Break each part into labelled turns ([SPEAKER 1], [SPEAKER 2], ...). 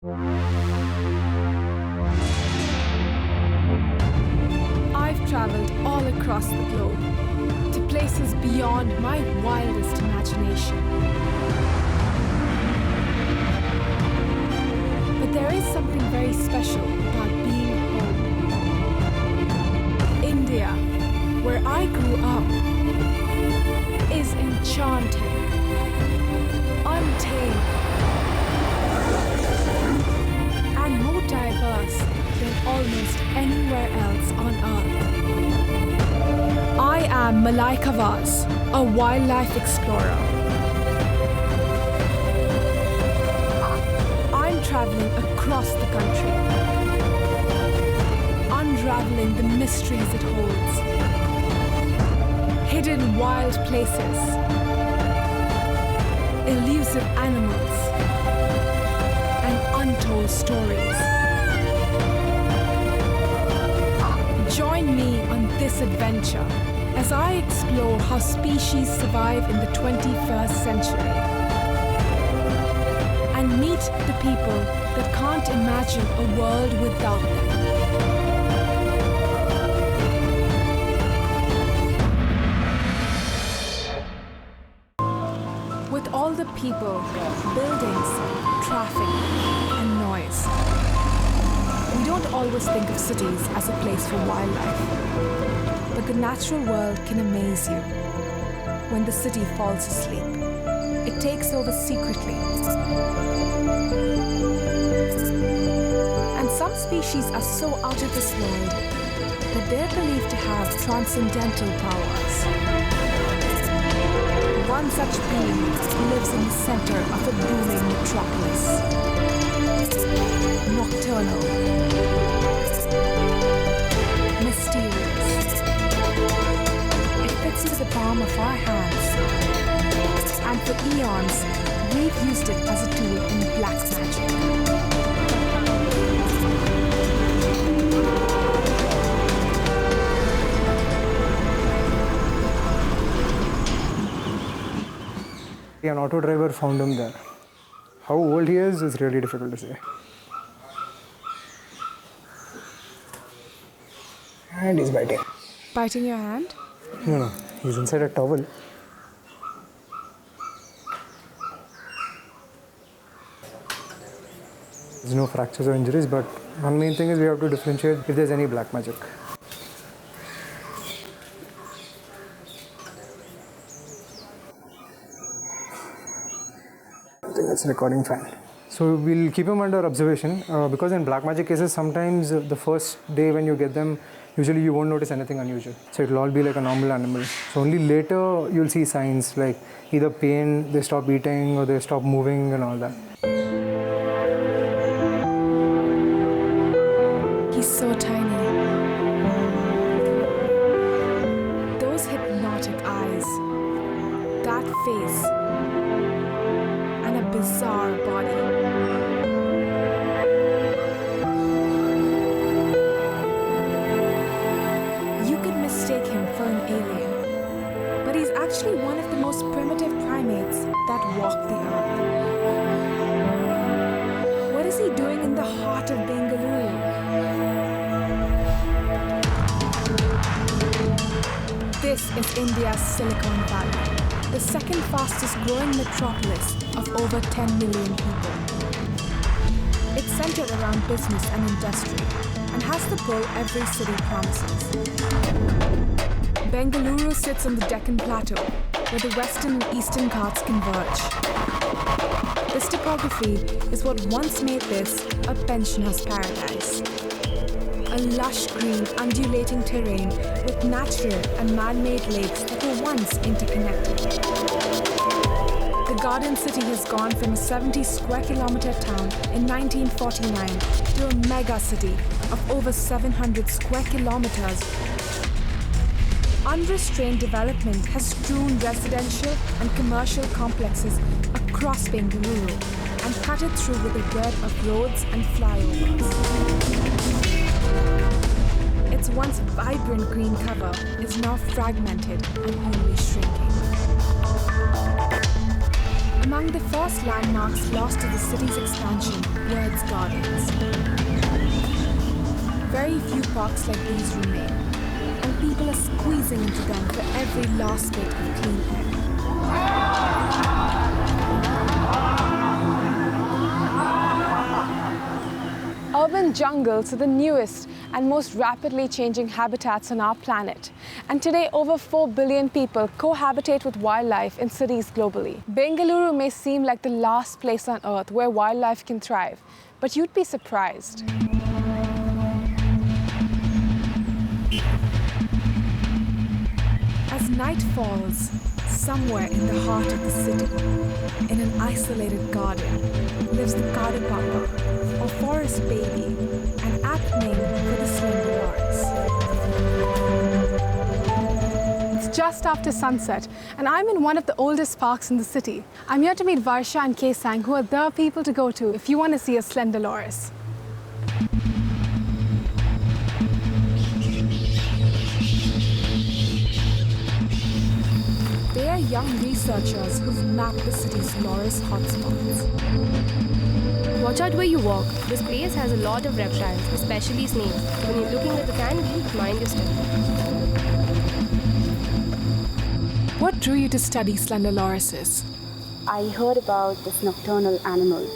[SPEAKER 1] I've traveled all across the globe to places beyond my wildest imagination. But there is something very special about being home. India, where I grew up, is enchanting, untamed, and more diverse than almost anywhere else on earth. I am Malaika Vaz, a wildlife explorer. I'm traveling across the country, unraveling the mysteries it holds. Hidden wild places, elusive animals, and untold stories. Join me on this adventure as I explore how species survive in the 21st century and meet the people that can't imagine a world without them. With all the people, buildings, traffic, and noise, we don't always think of cities as a place for wildlife. But the natural world can amaze you. When the city falls asleep, it takes over secretly. And some species are so out of this world that they're believed to have transcendental powers. One such being lives in the center of a booming metropolis. Nocturnal, mysterious. It fits into the palm of our hands. And for eons, we've used it as a tool in black magic.
[SPEAKER 2] An auto driver found him there. How old he is really difficult to say. And he's biting.
[SPEAKER 1] Biting your hand?
[SPEAKER 2] No, he's inside a towel. There's no fractures or injuries, but one main thing is we have to differentiate if there's any black magic. I think that's recording fine. So we'll keep him under observation because in black magic cases, sometimes the first day when you get them, usually you won't notice anything unusual. So it'll all be like a normal animal. So only later you'll see signs like either pain, they stop eating, or they stop moving and all that.
[SPEAKER 1] He's so tiny. Those hypnotic eyes, that face, and a bizarre body. You could mistake him for an alien, but he's actually one of the most primitive primates that walk the earth. What is he doing in the heart of Bengaluru? This is India's Silicon Valley, the second fastest growing metropolis of over 10 million people. It's centered around business and industry and has the pull every city promises. Bengaluru sits on the Deccan Plateau, where the western and eastern Ghats converge. This topography is what once made this a pensioner's paradise. A lush green, undulating terrain with natural and man-made lakes that were once interconnected. The Garden City has gone from a 70 square kilometer town in 1949 to a mega city of over 700 square kilometers. Unrestrained development has strewn residential and commercial complexes across Bengaluru and cut it through with a web of roads and flyovers. Its once vibrant green cover is now fragmented and only shrinking. Among the first landmarks lost to the city's expansion were its gardens. Very few parks like these remain, and people are squeezing into them for every last bit of clean air. Urban jungles are the newest and most rapidly changing habitats on our planet. And today, over 4 billion people cohabitate with wildlife in cities globally. Bengaluru may seem like the last place on Earth where wildlife can thrive, but you'd be surprised. As night falls, somewhere in the heart of the city, in an isolated garden, lives the Kaddu Paapa, or forest baby, an apt name for the Slender Loris. It's just after sunset, and I'm in one of the oldest parks in the city. I'm here to meet Varsha and Kesang, who are the people to go to if you want to see a Slender Loris. They are young researchers who've mapped the city's Loris hotspots.
[SPEAKER 3] Watch out where you walk. This place has a lot of reptiles, especially snakes. When you're looking at the canopy, mind your step.
[SPEAKER 1] What drew you to study Slender Lorises?
[SPEAKER 4] I heard about this nocturnal animal,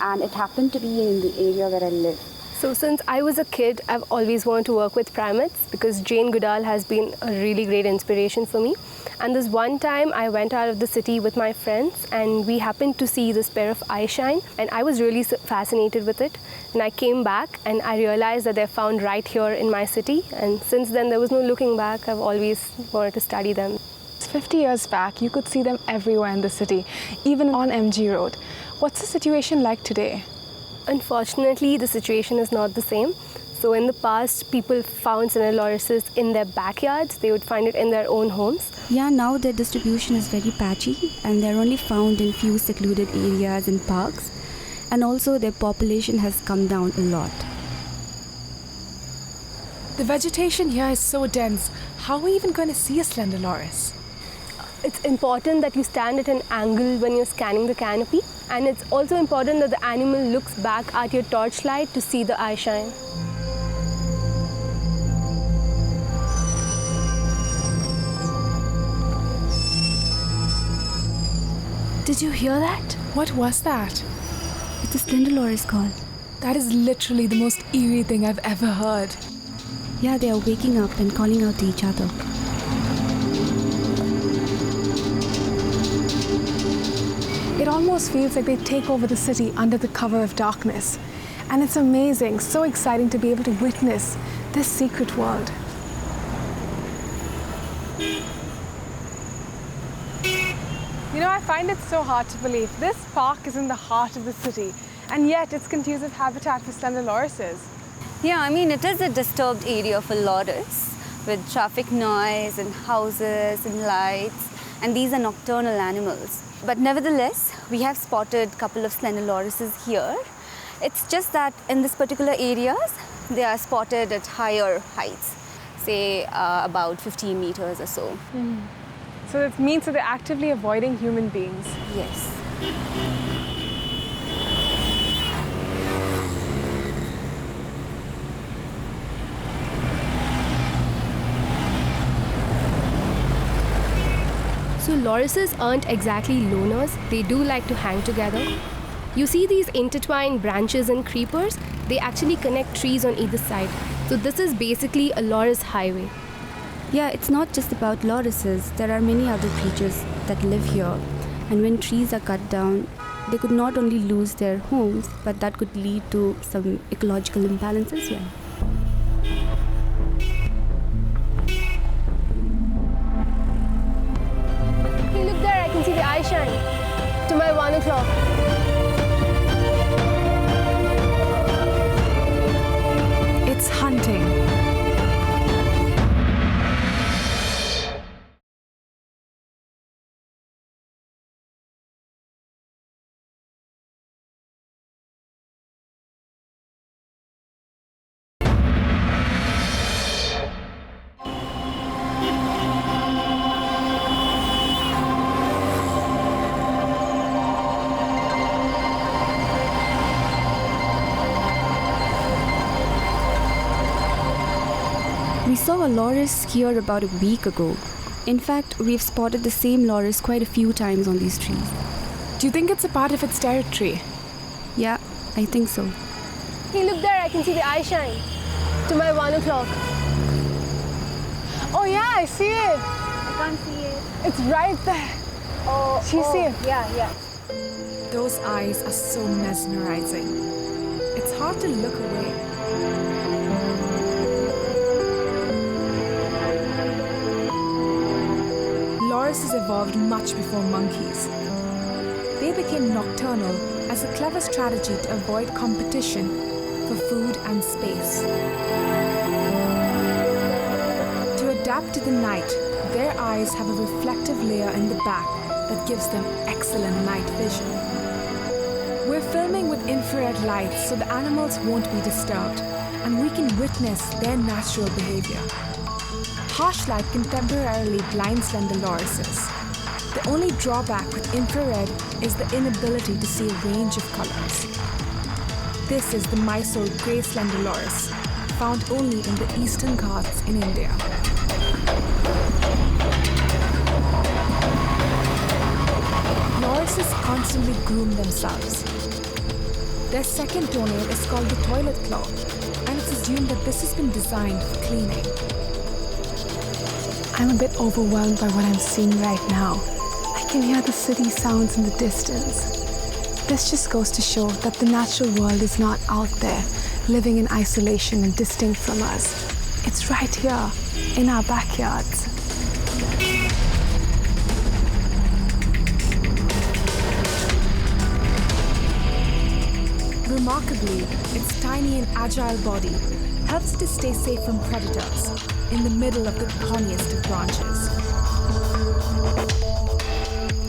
[SPEAKER 4] and it happened to be in the area where I live.
[SPEAKER 3] So since I was a kid, I've always wanted to work with primates because Godollo has been a really great inspiration for me. And this one time I went out of the city with my friends and we happened to see this pair of eye shine, and I was really fascinated with it. And I came back and I realized that they're found right here in my city, and since then there was no looking back. I've always wanted to study them.
[SPEAKER 1] 50 years back, you could see them everywhere in the city, even on MG Road. What's the situation like today?
[SPEAKER 3] Unfortunately, the situation is not the same. So in the past, people found Slender Lorises in their backyards. They would find it in their own homes.
[SPEAKER 4] Yeah, now their distribution is very patchy, and they're only found in few secluded areas and parks. And also their population has come down a lot.
[SPEAKER 1] The vegetation here is so dense. How are we even going to see a Slender Loris?
[SPEAKER 3] It's important that you stand at an angle when you're scanning the canopy, and it's also important that the animal looks back at your torchlight to see the eye shine. Did you hear that?
[SPEAKER 1] What was that?
[SPEAKER 4] It's a Slender Loris call.
[SPEAKER 1] That is literally the most eerie thing I've ever heard.
[SPEAKER 4] Yeah, they are waking up and calling out to each other.
[SPEAKER 1] It almost feels like they take over the city under the cover of darkness. And it's amazing, so exciting to be able to witness this secret world. You know, I find it so hard to believe this park is in the heart of the city, and yet it's conducive habitat for Slender Lorises.
[SPEAKER 5] Yeah, I mean, it is a disturbed area for loris with traffic noise and houses and lights, and these are nocturnal animals. But nevertheless, we have spotted a couple of Slender Lorises here. It's just that in this particular areas, they are spotted at higher heights, say about 15 meters or so.
[SPEAKER 1] So that means that they're actively avoiding human beings.
[SPEAKER 5] Yes.
[SPEAKER 3] So lorises aren't exactly loners. They do like to hang together. You see these intertwined branches and creepers? They actually connect trees on either side. So this is basically a loris highway.
[SPEAKER 4] Yeah, it's not just about lorises. There are many other creatures that live here. And when trees are cut down, they could not only lose their homes, but that could lead to some ecological imbalances here.
[SPEAKER 3] Hey, look there, I can see the eye shine to my 1 o'clock.
[SPEAKER 1] It's hunting.
[SPEAKER 4] saw a loris here about a week ago. In fact, we've spotted the same loris quite a few times on these trees.
[SPEAKER 1] Do you think it's a part of its territory?
[SPEAKER 4] Yeah, I think so.
[SPEAKER 3] Hey, look there, I can see the eye shine. To my 1 o'clock.
[SPEAKER 1] Oh yeah, I see it.
[SPEAKER 5] I can't see it.
[SPEAKER 1] It's right there.
[SPEAKER 5] Oh,
[SPEAKER 1] Do you see it?
[SPEAKER 5] Yeah.
[SPEAKER 1] Those eyes are so mesmerizing. It's hard to look away. Lorises evolved much before monkeys. They became nocturnal as a clever strategy to avoid competition for food and space. To adapt to the night, their eyes have a reflective layer in the back that gives them excellent night vision. We're filming with infrared lights so the animals won't be disturbed and we can witness their natural behavior. Harsh light can temporarily blind slender lorises. The only drawback with infrared is the inability to see a range of colors. This is the Mysore grey slender loris, found only in the Eastern Ghats in India. Lorises constantly groom themselves. Their second toenail is called the toilet claw, and it's assumed that this has been designed for cleaning. I'm a bit overwhelmed by what I'm seeing right now. I can hear the city sounds in the distance. This just goes to show that the natural world is not out there, living in isolation and distinct from us. It's right here, in our backyards. Remarkably, its tiny and agile body helps it to stay safe from predators in the middle of the thorniest of branches.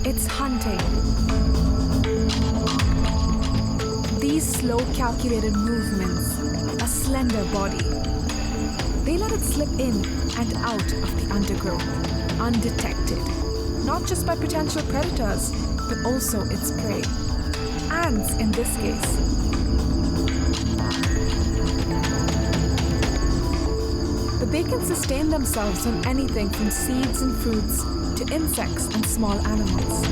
[SPEAKER 1] It's hunting. These slow, calculated movements, a slender body. They let it slip in and out of the undergrowth, undetected, not just by potential predators, but also its prey. Ants in this case. But they can sustain themselves on anything from seeds and fruits to insects and small animals.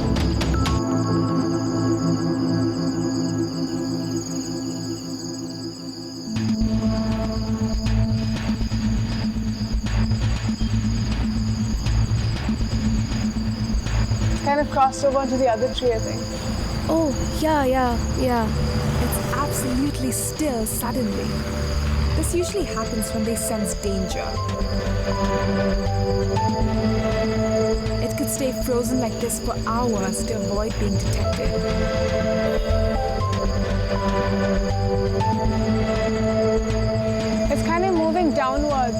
[SPEAKER 1] It's kind of crossed over onto the other tree, I think.
[SPEAKER 3] Oh, yeah.
[SPEAKER 1] It's absolutely still suddenly. This usually happens when they sense danger. It could stay frozen like this for hours to avoid being detected. It's kind of moving downwards.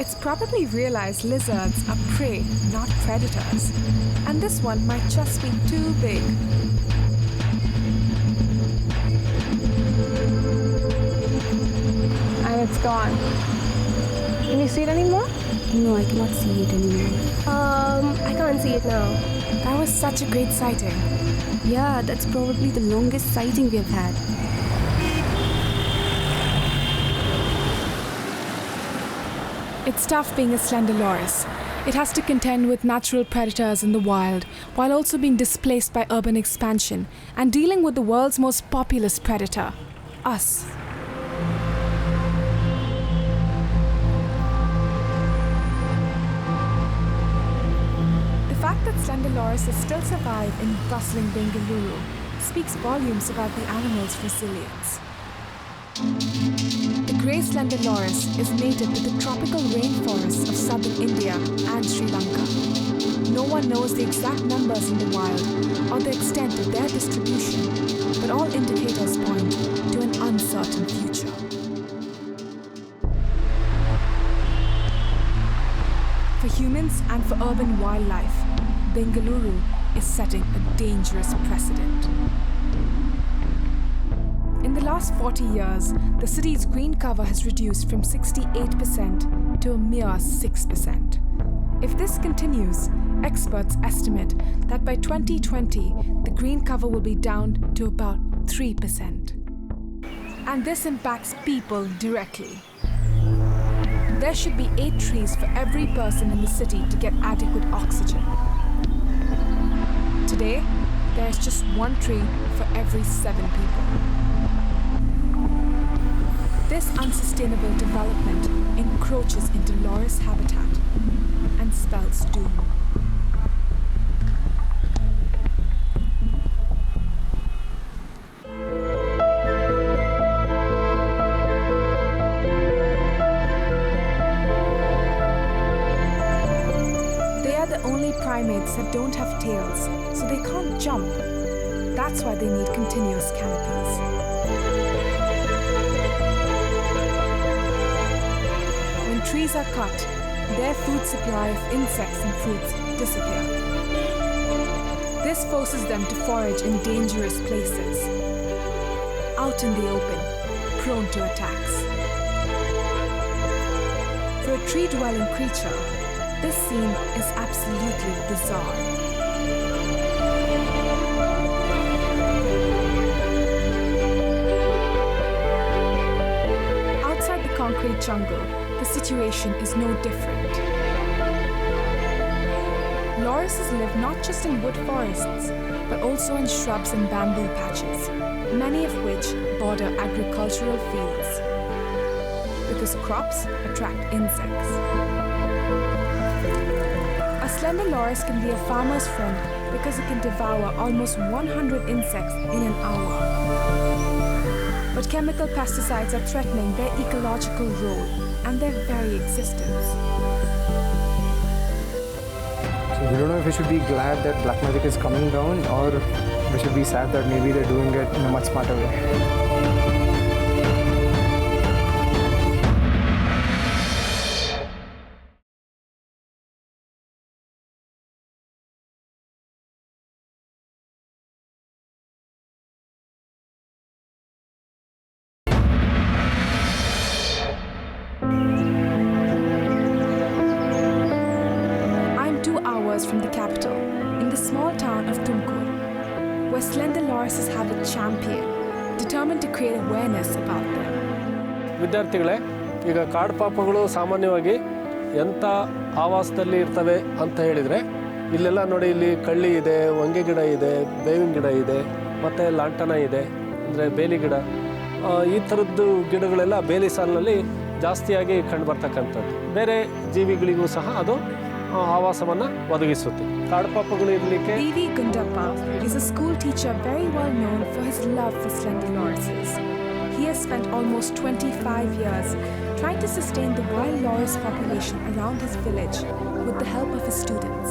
[SPEAKER 1] It's probably realized lizards are prey, not predators. And this one might just be too big. And it's gone. Can you see it anymore?
[SPEAKER 4] No, I cannot see it anymore.
[SPEAKER 3] I can't see it now.
[SPEAKER 1] That was such a great sighting.
[SPEAKER 4] Yeah, that's probably the longest sighting we've had.
[SPEAKER 1] It's tough being a slender loris. It has to contend with natural predators in the wild, while also being displaced by urban expansion and dealing with the world's most populous predator, us. The fact that slender lorises still survive in bustling Bengaluru speaks volumes about the animal's resilience. The grey slender loris is native to the tropical rainforests of southern India and Sri Lanka. No one knows the exact numbers in the wild or the extent of their distribution, but all indicators point to an uncertain future. For humans and for urban wildlife, Bengaluru is setting a dangerous precedent. In the last 40 years, the city's green cover has reduced from 68% to a mere 6%. If this continues, experts estimate that by 2020, the green cover will be down to about 3%. And this impacts people directly. There should be 8 trees for every person in the city to get adequate oxygen. Today, there is just 1 tree for every 7 people. This unsustainable development encroaches into loris habitat and spells doom. They are the only primates that don't have tails, so they can't jump. That's why they need continuous canopies. When trees are cut, their food supply of insects and fruits disappear. This forces them to forage in dangerous places, out in the open, prone to attacks. For a tree-dwelling creature, this scene is absolutely bizarre. Outside the concrete jungle, the situation is no different. Lorises live not just in wood forests, but also in shrubs and bamboo patches, many of which border agricultural fields, because crops attract insects. A slender loris can be a farmer's friend because it can devour almost 100 insects in an hour. But chemical pesticides are threatening their ecological role and their very existence.
[SPEAKER 2] So we don't know if we should be glad that black magic is coming down, or we should be sad that maybe they're doing it in a much smarter way.
[SPEAKER 1] From the capital, in the small town of Tumkur, where slender lorises have a champion, determined to create awareness about them.
[SPEAKER 6] ವಿದ್ಯಾರ್ಥಿಗಳೇ, ಈಗ ಕಾಡು ಪಾಪಗಳು ಸಾಮಾನ್ಯವಾಗಿ ಎಂಥ ಆವಾಸದಲ್ಲಿ ಇರ್ತವೆ ಅಂತ ಹೇಳಿದರೆ, ಇಲ್ಲೆಲ್ಲ ನೋಡಿ, ಇಲ್ಲಿ ಕಳ್ಳಿ ಇದೆ, ಹೊಂಗೆ ಗಿಡ ಇದೆ, ಬೇವಿನ ಗಿಡ ಇದೆ, ಮತ್ತು ಲಾಂಟನ ಇದೆ, ಅಂದರೆ ಬೇಲಿ ಗಿಡ. ಈ ಥರದ್ದು ಗಿಡಗಳೆಲ್ಲ ಬೇಲಿ ಸಾಲಿನಲ್ಲಿ ಜಾಸ್ತಿಯಾಗಿ ಕಂಡುಬರ್ತಕ್ಕಂಥದ್ದು. ಬೇರೆ ಜೀವಿಗಳಿಗೂ ಸಹ ಅದು ಆವಾಸವನ್ನು ಒದಗಿಸುತ್ತೆ. ಕಾಡು ಪಾಪಗಳು ಇರಲಿಕ್ಕೆ
[SPEAKER 1] B.V. Gundappa is a school teacher very well known for his love for slender lorises. He has spent almost 25 years trying to sustain the wild loris population around his village with the help of his students.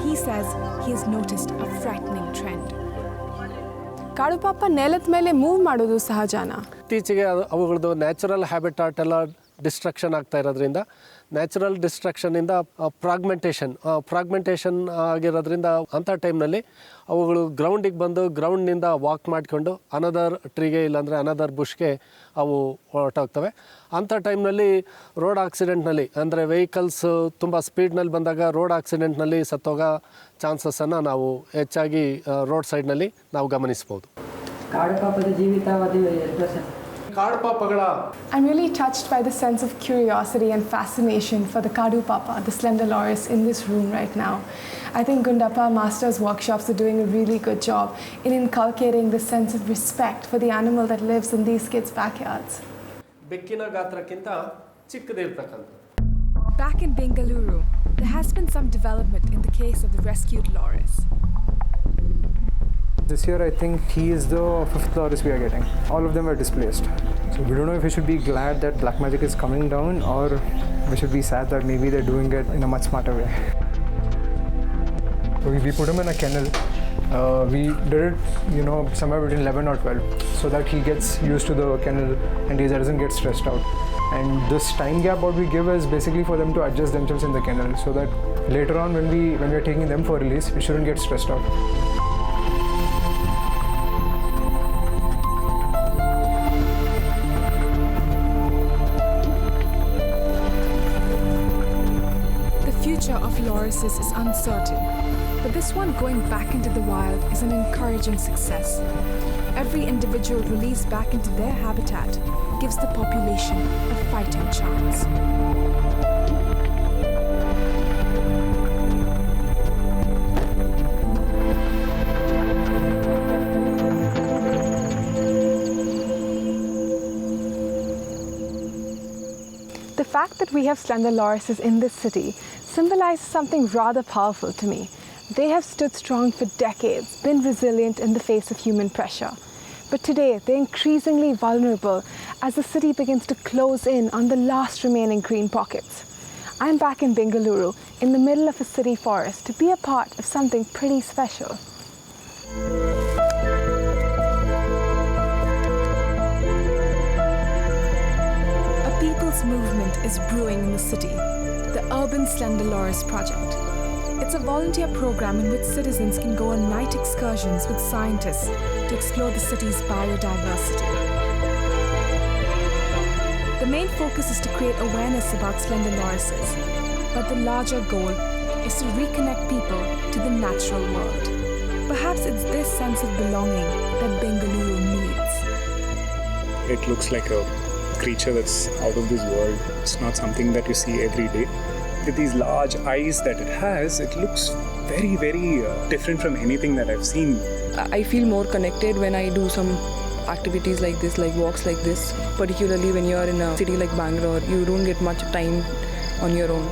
[SPEAKER 1] He says he has noticed a frightening trend.
[SPEAKER 7] ಕಾಡು ಪಾಪ ನೆಲದ ಮೇಲೆ move ಮಾಡೋದು ಸಹಜನಾ?
[SPEAKER 6] ಇತ್ತೀಚೆಗೆ ಅವುಗಳದ್ದು natural habitat ಎಲ್ಲ destruction ಆಗ್ತಾ ಇರೋದ್ರಿಂದ, natural ಡಿಸ್ಟ್ರಕ್ಷನಿಂದ fragmentation ಆಗಿರೋದ್ರಿಂದ ಅಂಥ ಟೈಮ್ನಲ್ಲಿ ಅವುಗಳು ಗ್ರೌಂಡಿಗೆ ಬಂದು ಗ್ರೌಂಡ್ನಿಂದ ವಾಕ್ ಮಾಡಿಕೊಂಡು ಅನದರ್ ಟ್ರೀಗೆ ಇಲ್ಲಾಂದರೆ ಅನದರ್ ಬುಷ್ಗೆ ಅವು ಹೊರಟೋಗ್ತವೆ. ಅಂಥ ಟೈಮ್ನಲ್ಲಿ ರೋಡ್ ಆಕ್ಸಿಡೆಂಟ್ನಲ್ಲಿ, ಅಂದರೆ ವೆಹಿಕಲ್ಸ್ ತುಂಬ ಸ್ಪೀಡ್ನಲ್ಲಿ ಬಂದಾಗ ರೋಡ್ ಆಕ್ಸಿಡೆಂಟ್ನಲ್ಲಿ ಸತ್ತೋಗೋ ಚಾನ್ಸಸ್ಸನ್ನು ನಾವು ಹೆಚ್ಚಾಗಿ ರೋಡ್ ಸೈಡ್ನಲ್ಲಿ ನಾವು ಗಮನಿಸ್ಬೋದು.
[SPEAKER 8] ಕಾಡು ಪಾಪದ ಜೀವಿತಾವಧಿ
[SPEAKER 6] ಕಾಡು ಪಾಪಗಳ
[SPEAKER 7] I'm really touched by the sense of curiosity and fascination for the Kaddu Paapa, the slender loris, in this room right now. I think Gundappa Masters workshops are doing a really good job in inculcating the sense of respect for the animal that lives in these kids' backyards.
[SPEAKER 6] ಬೆಕ್ಕಿನ ಗಾತ್ರಕ್ಕಿಂತ ಚಿಕ್ಕದಿರ್ತಕ್ಕಂಥ.
[SPEAKER 1] Back in Bengaluru, there has been some development in the case of the rescued loris.
[SPEAKER 2] This year I think he is the 5th loris we are getting. All of them are displaced. So we don't know if we should be glad that black magic is coming down, or we should be sad that maybe they're doing it in a much smarter way. So we put him in a kennel. We did it, somewhere between 11 or 12, so that he gets used to the kennel and he doesn't get stressed out. And this time gap what we give is basically for them to adjust themselves in the kennel, so that later on when we are taking them for release, we shouldn't get stressed out.
[SPEAKER 1] Of lorises is uncertain, but this one going back into the wild is an encouraging success. Every individual released back into their habitat gives the population a fighting chance.
[SPEAKER 7] The fact that we have Slender Lorises in this city symbolizes something rather powerful to me. They have stood strong for decades, been resilient in the face of human pressure. But today, they're increasingly vulnerable as the city begins to close in on the last remaining green pockets. I'm back in Bengaluru, in the middle of a city forest, to be a part of something pretty special.
[SPEAKER 1] A people's movement is brewing in the city, the Urban Slender Loris Project. It's a volunteer program in which citizens can go on night excursions with scientists to explore the city's biodiversity. The main focus is to create awareness about Slender Lorises, but the larger goal is to reconnect people to the natural world. Perhaps it's this sense of belonging that Bengaluru needs.
[SPEAKER 9] It looks like a creature that's out of this world. It's not something that you see every day. With these large eyes that it has, it looks very, very different from anything that I've seen.
[SPEAKER 10] I feel more connected when I do some activities like this, like walks like this. Particularly when you're in a city like Bangalore, you don't get much time on your own.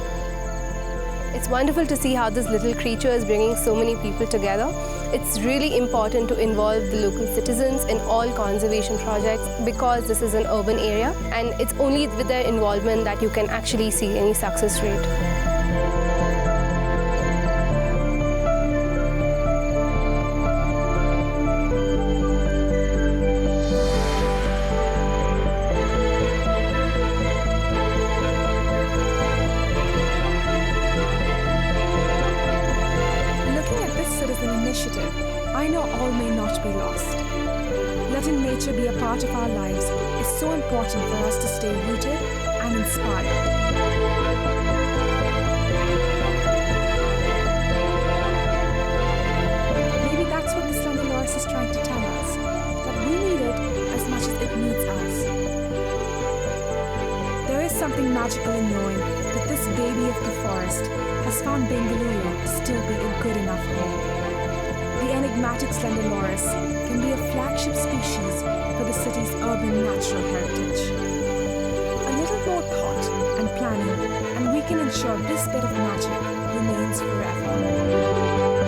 [SPEAKER 3] It's wonderful to see how this little creature is bringing so many people together. It's really important to involve the local citizens in all conservation projects because this is an urban area and it's only with their involvement that you can actually see any success rate.
[SPEAKER 1] I know all may not be lost. Letting nature be a part of our lives is so important for us to stay rooted and inspired. Maybe that's what the Slender Loris is trying to tell us, that we need it as much as it needs us. There is something magical in knowing that this baby of the forest has found Bengaluru to still be a good enough home. The enigmatic Slender Loris can be a flagship species for the city's urban natural heritage. A little more thought and planning, and we can ensure this bit of magic remains forever.